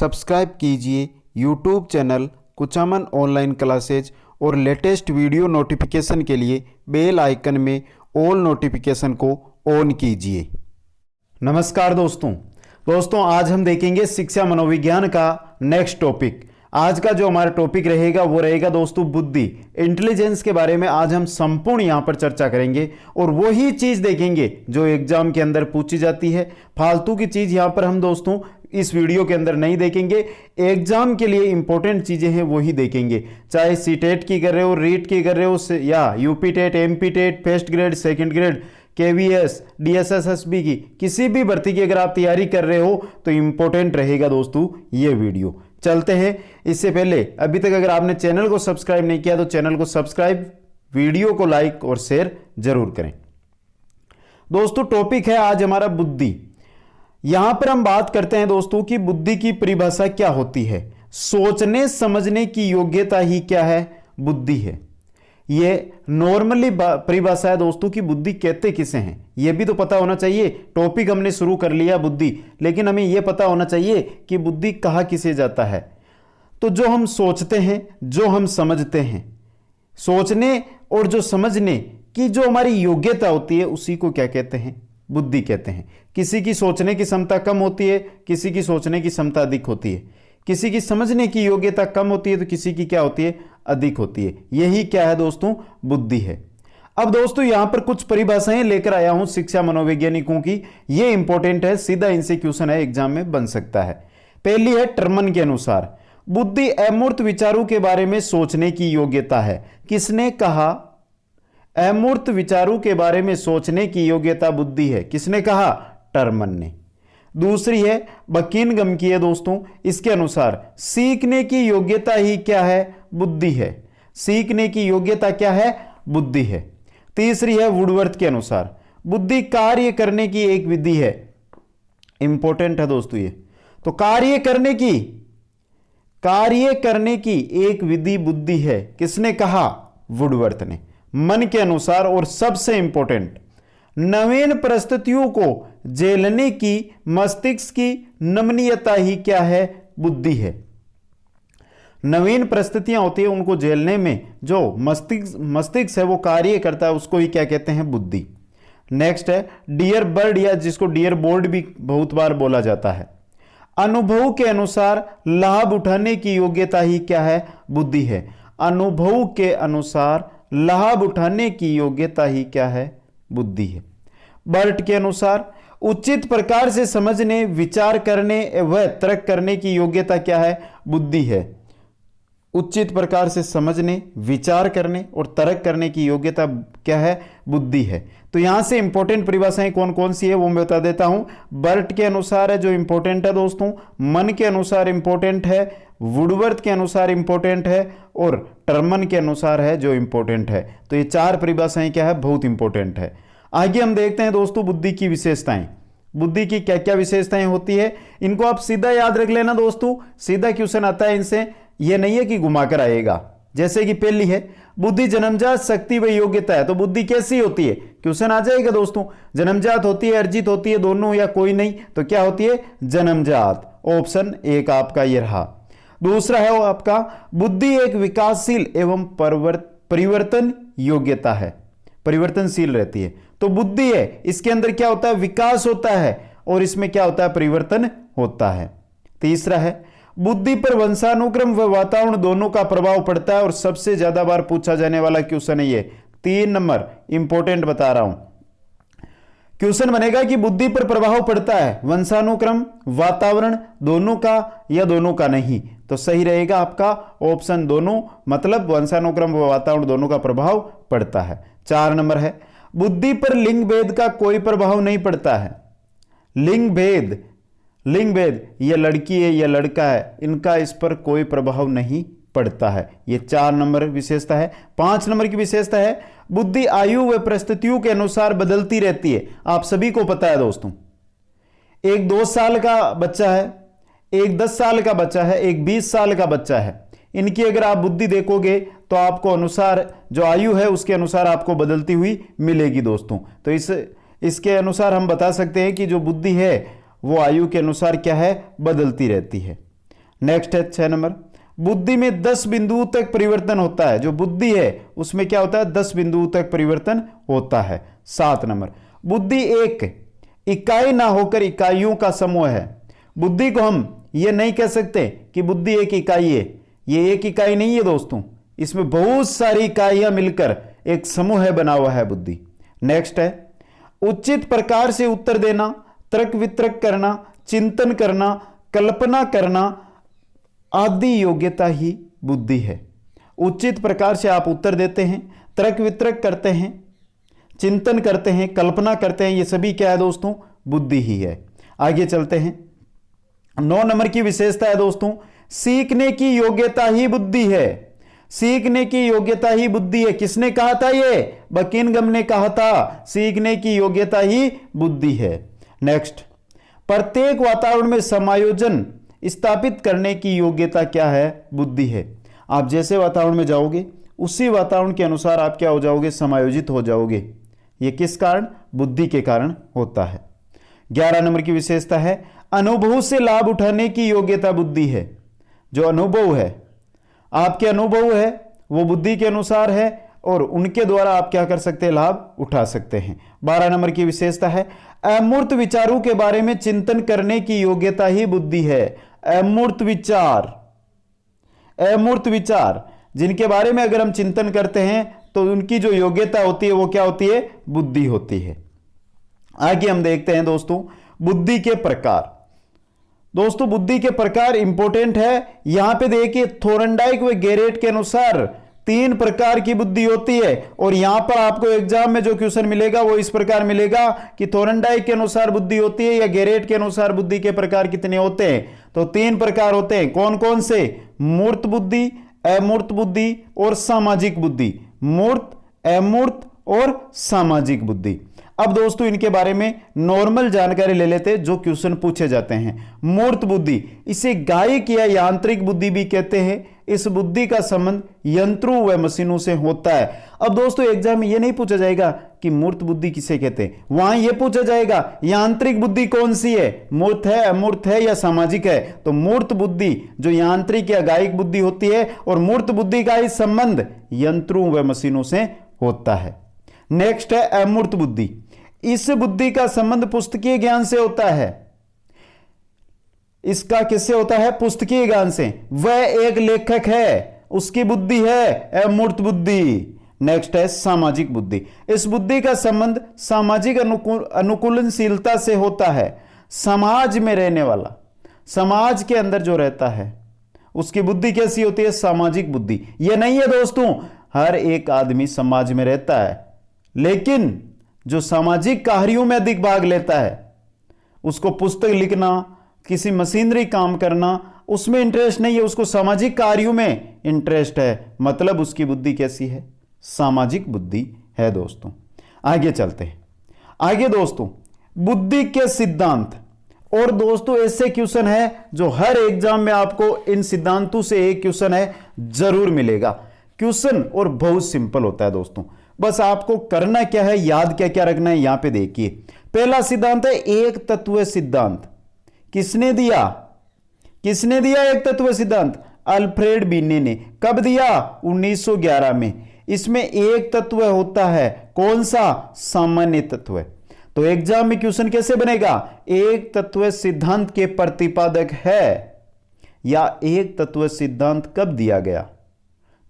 Subscribe कीजिए YouTube channel Kuchaman online classes और latest video notification के लिए बेल आइकन में ऑल नोटिफिकेशन को ऑन कीजिए। नमस्कार दोस्तों आज हम देखेंगे शिक्षा मनोविज्ञान का नेक्स्ट टॉपिक। आज का जो हमारा टॉपिक रहेगा वो रहेगा दोस्तों बुद्धि, इंटेलिजेंस के बारे में आज हम संपूर्ण यहाँ पर चर्चा करेंगे और वही चीज़ देखेंगे जो एग्जाम के अंदर पूछी जाती है। फालतू की चीज़ यहाँ पर हम दोस्तों इस वीडियो के अंदर नहीं देखेंगे। एग्जाम के लिए इंपॉर्टेंट चीज़ें हैं वही देखेंगे, चाहे सीटेट की कर रहे हो, रीट की कर रहे हो या UP TET, MP TET, first grade, second grade, KVS, DSSSB की किसी भी भर्ती की अगर आप तैयारी कर रहे हो तो इंपॉर्टेंट रहेगा दोस्तों ये वीडियो। चलते हैं। इससे पहले अभी तक अगर आपने चैनल को सब्सक्राइब नहीं किया तो चैनल को सब्सक्राइब, वीडियो को लाइक और शेयर जरूर करें। दोस्तों टॉपिक है आज हमारा बुद्धि। यहां पर हम बात करते हैं दोस्तों कि बुद्धि की परिभाषा क्या होती है। सोचने समझने की योग्यता ही क्या है, बुद्धि है। ये नॉर्मली परिभाषा है दोस्तों कि बुद्धि कहते किसे हैं, यह भी तो पता होना चाहिए। टॉपिक हमने शुरू कर लिया बुद्धि, लेकिन हमें यह पता होना चाहिए कि बुद्धि कहा किसे जाता है। तो जो हम सोचते हैं, जो हम समझते हैं, सोचने और जो समझने की जो हमारी योग्यता होती है उसी को क्या कहते हैं, बुद्धि कहते हैं। किसी की सोचने की क्षमता कम होती है, किसी की सोचने की क्षमता अधिक होती है। किसी की समझने की योग्यता कम होती है तो किसी की क्या होती है, अधिक होती है। यही क्या है दोस्तों, बुद्धि है। अब दोस्तों यहां पर कुछ परिभाषाएं लेकर आया हूं शिक्षा मनोवैज्ञानिकों की, ये इंपॉर्टेंट है, सीधा इनसे क्वेश्चन है एग्जाम में बन सकता है। पहली है टर्मन के अनुसार, बुद्धि अमूर्त विचारों के बारे में सोचने की योग्यता है। किसने कहा अमूर्त विचारों के बारे में सोचने की योग्यता बुद्धि है, किसने कहा, टर्मन ने। दूसरी है बकिंघम की है दोस्तों, इसके अनुसार सीखने की योग्यता ही क्या है, बुद्धि है। सीखने की योग्यता क्या है, बुद्धि है। तीसरी है वुडवर्थ के अनुसार, बुद्धि कार्य करने की एक विधि है। इंपॉर्टेंट है दोस्तों ये तो, कार्य करने की एक विधि बुद्धि है, किसने कहा, वुडवर्थ ने। मन के अनुसार और सबसे इंपॉर्टेंट, नवीन परिस्थितियों को झेलने की मस्तिष्क की नमनीयता ही क्या है, बुद्धि है। नवीन परिस्थितियां होती है उनको झेलने में जो मस्तिष्क है वो कार्य करता है, उसको ही क्या कहते हैं, बुद्धि। नेक्स्ट है डियर बर्ड, या जिसको डियर बोर्ड भी बहुत बार बोला जाता है। अनुभव के अनुसार लाभ उठाने की योग्यता ही क्या है, बुद्धि है। अनुभव के अनुसार लाभ उठाने की योग्यता ही क्या है, बुद्धि है। बर्ट के अनुसार उचित प्रकार से समझने, विचार करने व तर्क करने की योग्यता क्या है, बुद्धि है। उचित प्रकार से समझने, विचार करने और तर्क करने की योग्यता क्या है, बुद्धि है। तो यहां से इंपॉर्टेंट परिभाषाएं कौन कौन सी है वो मैं बता देता हूं। बर्ट के अनुसार है जो इंपॉर्टेंट है दोस्तों, मन के अनुसार इंपॉर्टेंट है, वुडवर्थ के अनुसार इंपॉर्टेंट है और टर्मन के अनुसार है जो इंपॉर्टेंट है। तो ये चार परिभाषाएं क्या है, बहुत इंपॉर्टेंट है। आगे हम देखते हैं दोस्तों बुद्धि की विशेषताएं। बुद्धि की क्या क्या विशेषताएं होती है, इनको आप सीधा याद रख लेना दोस्तों, सीधा क्वेश्चन आता है इनसे, यह नहीं है कि घुमाकर आएगा। जैसे कि पहली है बुद्धि जन्मजात शक्ति व योग्यता है। तो बुद्धि कैसी होती है, क्वेश्चन आ जाएगा दोस्तों, जन्मजात होती है, अर्जित होती है, दोनों या कोई नहीं, तो क्या होती है, जन्मजात। ऑप्शन एक आपका ये रहा। दूसरा है वो आपका बुद्धि एक विकासशील एवं परिवर्तन योग्यता है, परिवर्तनशील रहती है। तो बुद्धि है, इसके अंदर क्या होता है, विकास होता है और इसमें क्या होता है, परिवर्तन होता है। तीसरा है बुद्धि पर वंशानुक्रम व वातावरण दोनों का प्रभाव पड़ता है और सबसे ज्यादा बार पूछा जाने वाला क्वेश्चन है ये, 3 नंबर इंपॉर्टेंट बता रहा हूं। क्वेश्चन बनेगा कि बुद्धि पर प्रभाव पड़ता है वंशानुक्रम, वातावरण दोनों का या दोनों का नहीं, तो सही रहेगा आपका ऑप्शन दोनों, मतलब वंशानुक्रम व वातावरण दोनों का प्रभाव पड़ता है। 4 नंबर है बुद्धि पर लिंग भेद का कोई प्रभाव नहीं पड़ता है। लिंग भेद, ये लड़की है या लड़का है, इनका इस पर कोई प्रभाव नहीं पड़ता है। ये 4 नंबर विशेषता है। 5 नंबर की विशेषता है बुद्धि आयु व परिस्थितियों के अनुसार बदलती रहती है। आप सभी को पता है दोस्तों, एक 2 साल का बच्चा है, एक 10 साल का बच्चा है, एक 20 साल का बच्चा है। इनकी अगर आप बुद्धि देखोगे तो आपको अनुसार जो आयु है उसके अनुसार आपको बदलती हुई मिलेगी दोस्तों। तो इसके अनुसार हम बता सकते हैं कि जो बुद्धि है वो आयु के अनुसार क्या है, बदलती रहती है। नेक्स्ट है 6 नंबर, बुद्धि में 10 बिंदुओं तक परिवर्तन होता है। जो बुद्धि है उसमें क्या होता है, 10 बिंदुओं तक परिवर्तन होता है। 7 नंबर, बुद्धि एक इकाई ना होकर इकाइयों का समूह है। बुद्धि को हम ये नहीं कह सकते कि बुद्धि एक इकाई है, ये एक इकाई नहीं है दोस्तों, इसमें बहुत सारी इकाइयां मिलकर एक समूह बना हुआ है बुद्धि। नेक्स्ट है, उचित प्रकार से उत्तर देना, तर्क वितर्क करना, चिंतन करना, कल्पना करना आदि योग्यता ही बुद्धि है। उचित प्रकार से आप उत्तर देते हैं, तर्क वितर्क करते हैं, चिंतन करते हैं, कल्पना करते हैं, ये सभी क्या है दोस्तों, बुद्धि ही है। आगे चलते हैं। 9 नंबर की विशेषता है दोस्तों, सीखने की योग्यता ही बुद्धि है। सीखने की योग्यता ही बुद्धि है। किसने कहा था, ये बकिंघम ने कहा था, सीखने की योग्यता ही बुद्धि है। नेक्स्ट, प्रत्येक वातावरण में समायोजन स्थापित करने की योग्यता क्या है, बुद्धि है। आप जैसे वातावरण में जाओगे उसी वातावरण के अनुसार आप क्या हो जाओगे, समायोजित हो जाओगे। ये किस कारण, बुद्धि के कारण होता है। 11 नंबर की विशेषता है, अनुभव से लाभ उठाने की योग्यता बुद्धि है। जो अनुभव है, आपके अनुभव है वो बुद्धि के अनुसार है और उनके द्वारा आप क्या कर सकते हैं, लाभ उठा सकते हैं। 12 नंबर की विशेषता है, अमूर्त विचारों के बारे में चिंतन करने की योग्यता ही बुद्धि है। अमूर्त विचार, अमूर्त विचार जिनके बारे में अगर हम चिंतन करते हैं तो उनकी जो योग्यता होती है वो क्या होती है, बुद्धि होती है। आगे हम देखते हैं दोस्तों बुद्धि के प्रकार। दोस्तों बुद्धि के प्रकार इंपॉर्टेंट है। यहां पे देखिए थोरनडाइक व गेरेट के अनुसार 3 प्रकार की बुद्धि होती है और यहां पर आपको एग्जाम में जो क्वेश्चन मिलेगा वो इस प्रकार मिलेगा कि थोरनडाइक के अनुसार बुद्धि होती है या गेरेट के अनुसार बुद्धि के प्रकार कितने होते हैं। तो 3 प्रकार होते हैं। कौन कौन से, मूर्त बुद्धि, अमूर्त बुद्धि और सामाजिक बुद्धि। मूर्त, अमूर्त और सामाजिक बुद्धि। अब दोस्तों इनके बारे में नॉर्मल जानकारी ले लेते हैं जो क्वेश्चन पूछे जाते हैं। मूर्त बुद्धि, इसे गायिक या यांत्रिक बुद्धि भी कहते हैं। इस बुद्धि का संबंध यंत्रों व मशीनों से होता है। अब दोस्तों एग्जाम में यह नहीं पूछा जाएगा कि मूर्त बुद्धि किसे कहते हैं, वहां यह पूछा जाएगा यांत्रिक बुद्धि कौन सी है, मूर्त है, अमूर्त है या सामाजिक है। तो मूर्त बुद्धि जो यांत्रिक या गायिक बुद्धि होती है और मूर्त बुद्धि का ही संबंध यंत्रों व मशीनों से होता है। नेक्स्ट है अमूर्त बुद्धि। इस बुद्धि का संबंध पुस्तकीय ज्ञान से होता है। इसका किससे होता है, पुस्तकीय ज्ञान से। वह एक लेखक है, उसकी बुद्धि है अमूर्त बुद्धि। नेक्स्ट है सामाजिक बुद्धि। इस बुद्धि का संबंध सामाजिक अनुकूलनशीलता से होता है। समाज में रहने वाला, समाज के अंदर जो रहता है उसकी बुद्धि कैसी होती है, सामाजिक बुद्धि। यह नहीं है दोस्तों हर एक आदमी समाज में रहता है, लेकिन जो सामाजिक कार्यों में अधिक भाग लेता है, उसको पुस्तक लिखना, किसी मशीनरी काम करना, उसमें इंटरेस्ट नहीं है, उसको सामाजिक कार्यों में इंटरेस्ट है, मतलब उसकी बुद्धि कैसी है, सामाजिक बुद्धि है दोस्तों। आगे चलते हैं। आगे दोस्तों बुद्धि के सिद्धांत। और दोस्तों ऐसे क्वेश्चन है जो हर एग्जाम में आपको इन सिद्धांतों से एक क्वेश्चन है जरूर मिलेगा। क्वेश्चन और बहुत सिंपल होता है दोस्तों, बस आपको करना क्या है, याद क्या क्या रखना है। यहां पे देखिए पहला सिद्धांत है एक तत्व सिद्धांत। किसने दिया, किसने दिया एक तत्व सिद्धांत, अल्फ्रेड बीने ने। कब दिया, 1911 में। इसमें एक तत्व होता है, कौन सा, सामान्य तत्व। तो एग्जाम में क्वेश्चन कैसे बनेगा, एक तत्व सिद्धांत के प्रतिपादक है या एक तत्व सिद्धांत कब दिया गया,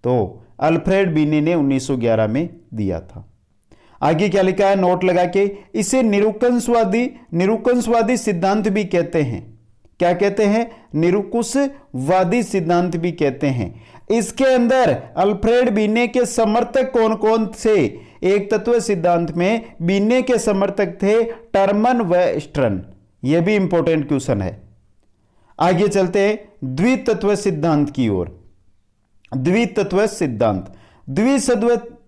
तो अल्फ्रेड बीने ने 1911 में दिया था। आगे क्या लिखा है, नोट लगा के, इसे निरुकुशवादी सिद्धांत भी कहते हैं। क्या कहते हैं, निरुकुशवादी सिद्धांत भी कहते हैं। इसके अंदर अल्फ्रेड बीने के समर्थक कौन कौन थे, एक तत्व सिद्धांत में बीने के समर्थक थे टर्मन व स्टर्न। यह भी इंपॉर्टेंट क्वेश्चन है। आगे चलते हैं द्वितत्व सिद्धांत की ओर। द्वितत्व सिद्धांत,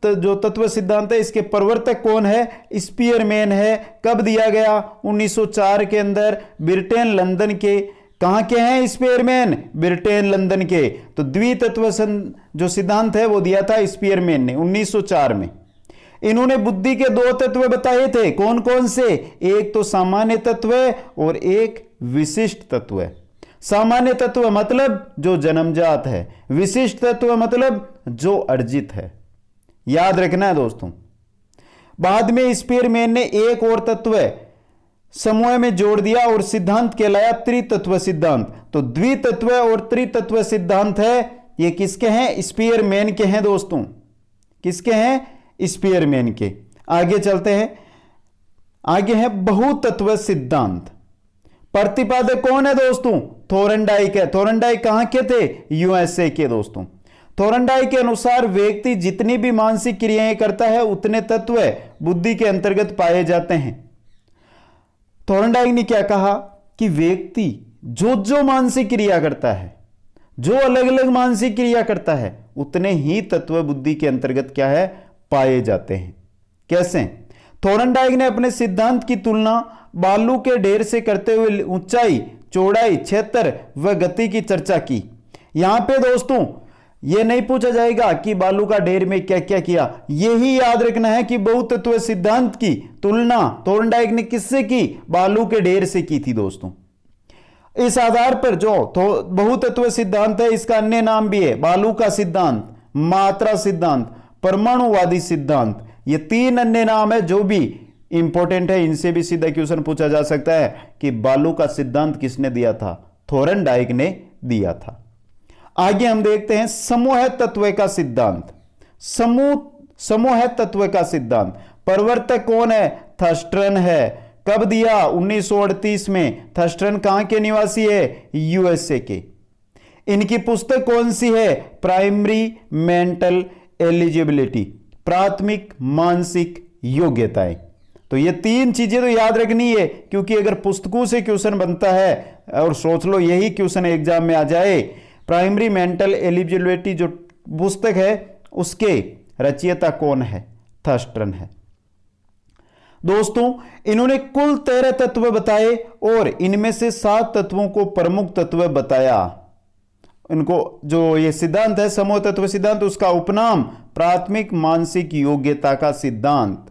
जो तत्व सिद्धांत है इसके प्रवर्तक कौन है, स्पीयरमैन है। कब दिया गया, 1904 के अंदर, ब्रिटेन लंदन के। कहां के हैं स्पीयरमैन, ब्रिटेन लंदन के। तो द्वितत्व जो सिद्धांत है वो दिया था स्पीयरमैन ने 1904 में। इन्होंने बुद्धि के 2 तत्व बताए थे, कौन कौन से, एक तो सामान्य तत्व और एक विशिष्ट तत्व। सामान्य तत्व मतलब जो जन्मजात है, विशिष्ट तत्व मतलब जो अर्जित है। याद रखना है दोस्तों। बाद में स्पीयरमैन ने एक और तत्व समूह में जोड़ दिया और सिद्धांत कहलाया त्रितत्व सिद्धांत। तो द्वितत्व और त्रितत्व सिद्धांत है, ये किसके हैं? स्पीयरमैन के हैं दोस्तों। किसके हैं? स्पीयरमैन के। आगे चलते हैं, आगे है बहुतत्व सिद्धांत। प्रतिपादक कौन है दोस्तों? थोरनडाइक है। थोरनडाइक कहां के थे? यूएसए के दोस्तों। थोरनडाइक के अनुसार व्यक्ति जितनी भी मानसिक क्रियाएं करता है उतने तत्व बुद्धि के अंतर्गत पाए जाते हैं। थोरनडाइक ने क्या कहा कि व्यक्ति जो जो मानसिक क्रिया करता है, जो अलग अलग मानसिक क्रिया करता है, उतने ही तत्व बुद्धि के अंतर्गत क्या है? पाए जाते हैं। कैसे? थोरनडाइक ने अपने सिद्धांत की तुलना बालू के ढेर से करते हुए ऊंचाई, चौड़ाई, क्षेत्र व गति की चर्चा की। यहां पे दोस्तों यह नहीं पूछा जाएगा कि बालू का ढेर में क्या क्या किया, यही याद रखना है कि बहुतत्व सिद्धांत की तुलना थोरनडाइक ने किससे की? बालू के ढेर से की थी दोस्तों। इस आधार पर जो बहुतत्व सिद्धांत है, इसका अन्य नाम भी है बालू का सिद्धांत, मात्रा सिद्धांत, परमाणुवादी सिद्धांत। ये तीन अन्य नाम है जो भी इंपॉर्टेंट है, इनसे भी सीधा क्वेश्चन पूछा जा सकता है कि बालू का सिद्धांत किसने दिया था? थोरनडाइक ने दिया था। आगे हम देखते हैं समूह तत्व का सिद्धांत। समूह तत्व का सिद्धांत प्रवर्तक कौन है? थर्स्टन है। कब दिया? 1938 में। थर्स्टन कहां के निवासी है? यूएसए के। इनकी पुस्तक कौन सी है? प्राइमरी मेंटल एलिजिबिलिटी, प्राथमिक मानसिक योग्यताएं। तो ये तीन चीजें तो याद रखनी है, क्योंकि अगर पुस्तकों से क्वेश्चन बनता है और सोच लो यही क्वेश्चन एग्जाम में आ जाए, प्राइमरी मेंटल एलिजिबिलिटी जो पुस्तक है उसके रचयिता कौन है? थर्स्टन है। दोस्तों इन्होंने कुल 13 तत्व बताए और इनमें से 7 तत्वों को प्रमुख तत्व बताया। इनको जो ये सिद्धांत है समूह तत्व सिद्धांत, उसका उपनाम प्राथमिक मानसिक योग्यता का सिद्धांत।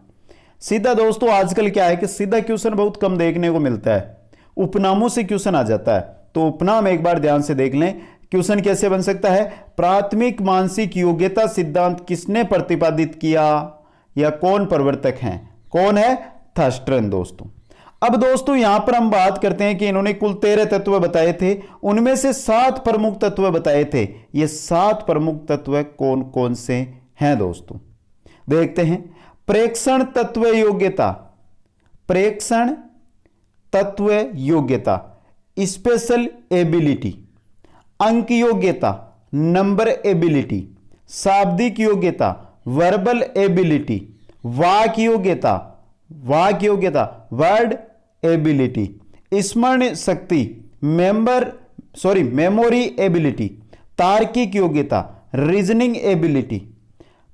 सीधा दोस्तों आजकल क्या है कि सीधा क्वेश्चन बहुत कम देखने को मिलता है, उपनामों से क्वेश्चन आ जाता है। तो उपनाम एक बार ध्यान से देख लें। क्वेश्चन कैसे बन सकता है? प्राथमिक मानसिक योग्यता सिद्धांत किसने प्रतिपादित किया या कौन प्रवर्तक हैं? कौन है? थर्स्टन दोस्तों। अब दोस्तों यहां पर हम बात करते हैं कि इन्होंने कुल 13 तत्व बताए थे, उनमें से 7 प्रमुख तत्व बताए थे। ये 7 प्रमुख तत्व कौन कौन से हैं दोस्तों? देखते हैं। प्रेक्षण तत्व योग्यता, प्रेक्षण तत्व योग्यता, स्पेशल एबिलिटी, अंक योग्यता, नंबर एबिलिटी, शाब्दिक योग्यता, वर्बल एबिलिटी, वाक योग्यता, वर्ड एबिलिटी, स्मरण शक्ति, मेमोरी एबिलिटी, तार्किक योग्यता, रीजनिंग एबिलिटी,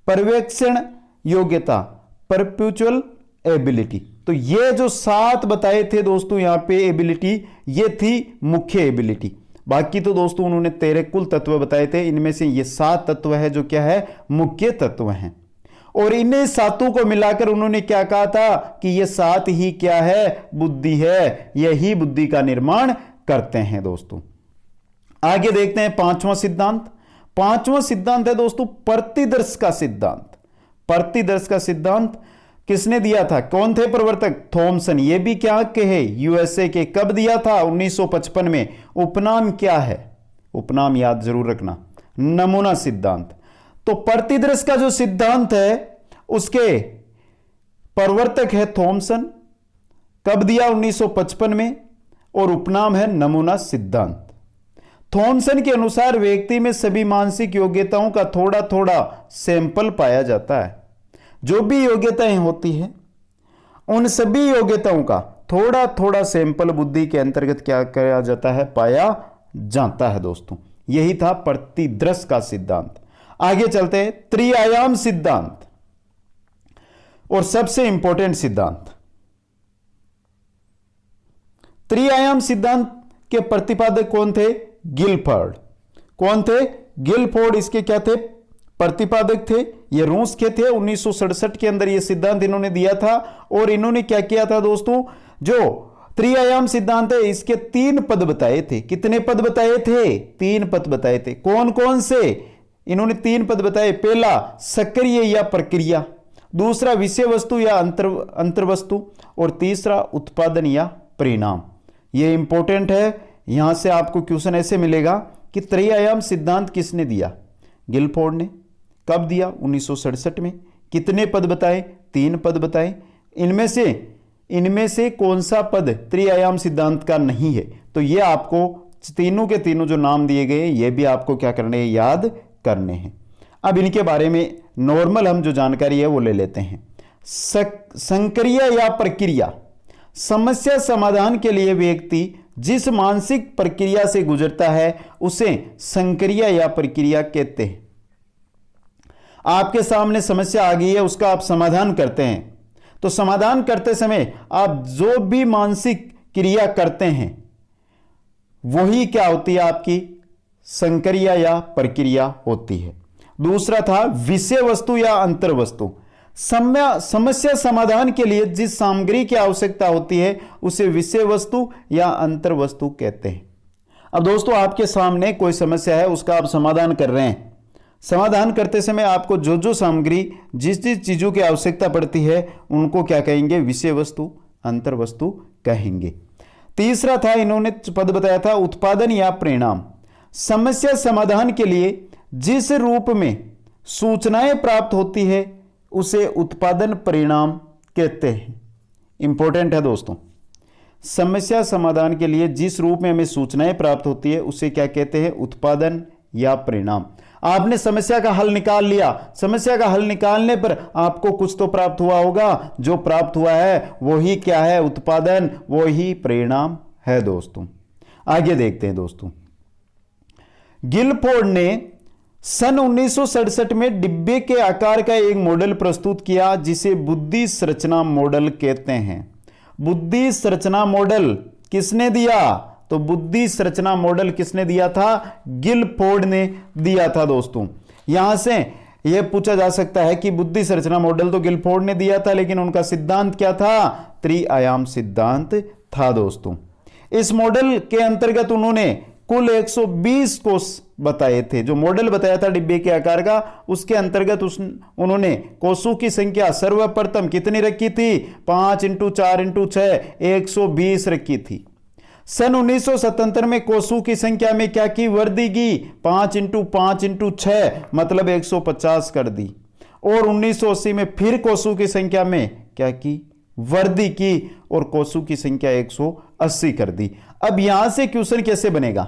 पर्यवेक्षण योग्यता, परपेचुअल एबिलिटी। तो ये जो 7 बताए थे दोस्तों यहां पे एबिलिटी, ये थी मुख्य एबिलिटी। बाकी तो दोस्तों उन्होंने 13 कुल तत्व बताए थे, इनमें से ये 7 तत्व है जो क्या है? मुख्य तत्व हैं। और इन्हें 7 को मिलाकर उन्होंने क्या कहा था कि ये 7 ही क्या है? बुद्धि है। यही बुद्धि का निर्माण करते हैं दोस्तों। आगे देखते हैं 5वां सिद्धांत। 5वां सिद्धांत है दोस्तों प्रतिदर्श का सिद्धांत। प्रतिदर्श का सिद्धांत किसने दिया था? कौन थे प्रवर्तक? थॉमसन। ये भी क्या के है? यूएसए के। कब दिया था? 1955 में। उपनाम क्या है? उपनाम याद जरूर रखना, नमूना सिद्धांत। तो प्रतिदर्श का जो सिद्धांत है उसके प्रवर्तक है थॉमसन। कब दिया? 1955 में। और उपनाम है नमूना सिद्धांत। थॉमसन के अनुसार व्यक्ति में सभी मानसिक योग्यताओं का थोड़ा थोड़ा सैंपल पाया जाता है। जो भी योग्यताएं होती हैं उन सभी योग्यताओं का थोड़ा थोड़ा सैंपल बुद्धि के अंतर्गत क्या किया जाता है? पाया जाता है दोस्तों। यही था प्रतिदर्श का सिद्धांत। आगे चलते हैं त्रिआयाम सिद्धांत और सबसे इंपॉर्टेंट सिद्धांत। त्रिआयाम सिद्धांत के प्रतिपादक कौन थे? गिलफोर्ड। कौन थे? गिलफोर्ड इसके क्या थे? प्रतिपादक थे। ये रूस के थे। 1967 के अंदर ये सिद्धांत इन्होंने दिया था। और इन्होंने क्या किया था दोस्तों? जो त्रिआयाम सिद्धांत है, इसके 3 पद बताए थे। कितने पद बताए थे? 3 पद बताए थे। कौन कौन से? इन्होंने 3 पद बताए। पहला सक्रिय या प्रक्रिया, दूसरा विषय वस्तु या अंतर्वस्तु, और तीसरा उत्पादन या परिणाम। यह इंपॉर्टेंट है। यहां से आपको क्वेश्चन ऐसे मिलेगा कि त्रिआयाम सिद्धांत किसने दिया? गिलफोर्ड ने। कब दिया? 1967 में। कितने पद बताए? 3 पद बताए। इनमें से कौन सा पद त्रिआयाम सिद्धांत का नहीं है? तो ये आपको तीनों के तीनों जो नाम दिए गए ये भी आपको क्या करने हैं? याद करने हैं। अब इनके बारे में नॉर्मल हम जो जानकारी है वो ले लेते हैं। संक्रिया या प्रक्रिया, समस्या समाधान के लिए व्यक्ति जिस मानसिक प्रक्रिया से गुजरता है उसे संक्रिया या प्रक्रिया कहते हैं। आपके सामने समस्या आ गई है, उसका आप समाधान करते हैं, तो समाधान करते समय आप जो भी मानसिक क्रिया करते हैं वही क्या होती है? आपकी संक्रिया या प्रक्रिया होती है। दूसरा था विषय वस्तु या अंतर्वस्तु, समस्या समाधान के लिए जिस सामग्री की आवश्यकता होती है उसे विषय वस्तु या अंतर्वस्तु कहते हैं। अब दोस्तों आपके सामने कोई समस्या है, उसका आप समाधान कर रहे हैं। समाधान करते समय आपको जो जो सामग्री जिस जिस चीजों की आवश्यकता पड़ती है उनको क्या कहेंगे? विषय वस्तु, अंतर्वस्तु कहेंगे। तीसरा था, इन्होंने पद बताया था उत्पादन या परिणाम, समस्या समाधान के लिए जिस रूप में सूचनाएं प्राप्त होती है उसे उत्पादन परिणाम कहते हैं। इंपॉर्टेंट है दोस्तों, समस्या समाधान के लिए जिस रूप में हमें सूचनाएं प्राप्त होती है उसे क्या कहते हैं? उत्पादन या परिणाम। आपने समस्या का हल निकाल लिया, समस्या का हल निकालने पर आपको कुछ तो प्राप्त हुआ होगा, जो प्राप्त हुआ है वही क्या है? उत्पादन, वही परिणाम है दोस्तों। आगे देखते हैं दोस्तों। गिलफोर्ड ने सन 1967 में डिब्बे के आकार का एक मॉडल प्रस्तुत किया जिसे बुद्धि संरचना मॉडल कहते हैं। बुद्धि संरचना मॉडल किसने दिया? तो बुद्धि संरचना मॉडल किसने दिया था? गिलफोर्ड ने दिया था दोस्तों। यहां से यह पूछा जा सकता है कि बुद्धि संरचना मॉडल तो गिलफोर्ड ने दिया था, लेकिन उनका सिद्धांत क्या था? त्रिआयाम सिद्धांत था दोस्तों। इस मॉडल के अंतर्गत उन्होंने कुल 120 कोष बताए थे। जो मॉडल बताया था डिब्बे के आकार का, उसके अंतर्गत उन्होंने कोषों की संख्या सर्वप्रथम कितनी रखी थी? 5 × 4 × 6 120 रखी थी। सन 1977 में कोषों की संख्या में क्या की? वृद्धि की। 5 × 5 × 6 मतलब 150 कर दी। और 1980 में फिर कोषों की संख्या में क्या की? वृद्धि की और कोषों की संख्या 180 कर दी। अब यहां से क्वेश्चन कैसे बनेगा?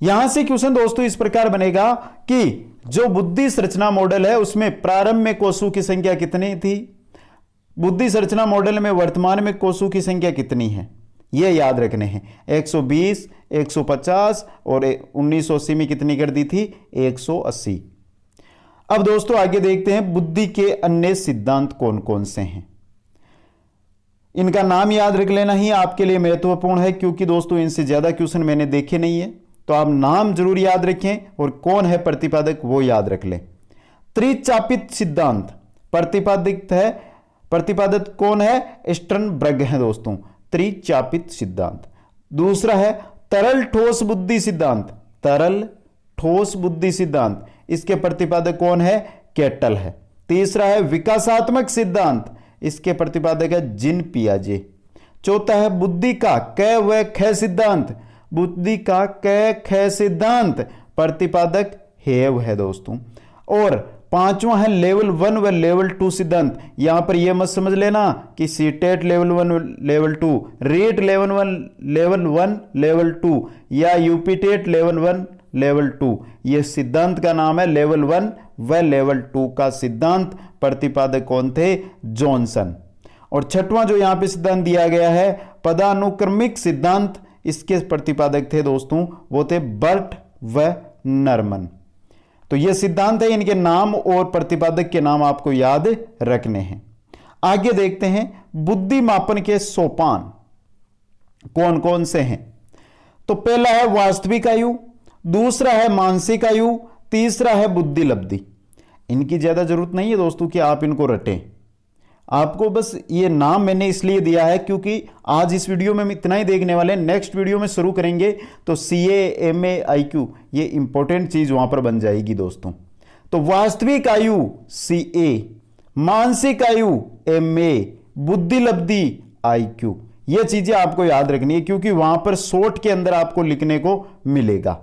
यहां से क्वेश्चन दोस्तों इस प्रकार बनेगा कि जो बुद्धि संरचना मॉडल है उसमें प्रारंभ में कोषों की संख्या कितनी थी, बुद्धि संरचना मॉडल में वर्तमान में कोषों की संख्या कितनी है, यह याद रखने हैं। 120, 150 और 1980 में कितनी कर दी थी? 180। अब दोस्तों आगे देखते हैं बुद्धि के अन्य सिद्धांत कौन कौन से हैं। इनका नाम याद रख लेना ही आपके लिए महत्वपूर्ण है, क्योंकि दोस्तों इनसे ज्यादा क्वेश्चन मैंने देखे नहीं है, तो आप नाम जरूर याद रखें और कौन है प्रतिपादक वो याद रख लें। त्रिचापित सिद्धांत प्रतिपादक कौन है? स्टर्नबर्ग है दोस्तों। त्रिचापित सिद्धांत। दूसरा है तरल ठोस बुद्धि सिद्धांत। तरल ठोस बुद्धि सिद्धांत, इसके प्रतिपादक कौन है? केटल है। तीसरा है विकासात्मक सिद्धांत, इसके प्रतिपादक है जीन पियाजे। चौथा है बुद्धि का क व ख सिद्धांत। बुद्धि का क ख सिद्धांत, प्रतिपादक हेव है दोस्तों। और पांचवा है लेवल 1 व लेवल 2 सिद्धांत। यहां पर यह मत समझ लेना कि CTET level 1 level 2, REET level 1 level 2 या यूपीटेट लेवल 1 लेवल 2। यह सिद्धांत का नाम है लेवल 1 व लेवल 2 का सिद्धांत। प्रतिपादक कौन थे? जॉनसन। और छठवां जो यहां पे सिद्धांत दिया गया है पदानुक्रमिक सिद्धांत, इसके प्रतिपादक थे दोस्तों वो थे बर्ट व नरमन। तो ये सिद्धांत है, इनके नाम और प्रतिपादक के नाम आपको याद रखने हैं। आगे देखते हैं बुद्धि मापन के सोपान कौन कौन से हैं। तो पहला है वास्तविक आयु, दूसरा है मानसिक आयु, तीसरा है बुद्धि लब्धि। इनकी ज्यादा जरूरत नहीं है दोस्तों कि आप इनको रटें, आपको बस ये नाम मैंने इसलिए दिया है क्योंकि आज इस वीडियो में हम इतना ही देखने वाले हैं। नेक्स्ट वीडियो में शुरू करेंगे तो CA MA IQ ये इंपॉर्टेंट चीज वहां पर बन जाएगी दोस्तों। तो वास्तविक आयु CA, मानसिक आयु MA, बुद्धि लब्धि IQ, ये चीजें आपको याद रखनी है क्योंकि वहां पर शॉर्ट के अंदर आपको लिखने को मिलेगा।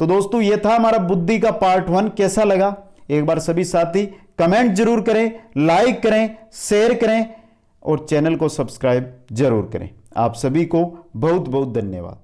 तो दोस्तों ये था हमारा बुद्धि का पार्ट 1। कैसा लगा एक बार सभी साथी कमेंट जरूर करें, लाइक करें, शेयर करें और चैनल को सब्सक्राइब जरूर करें। आप सभी को बहुत बहुत धन्यवाद।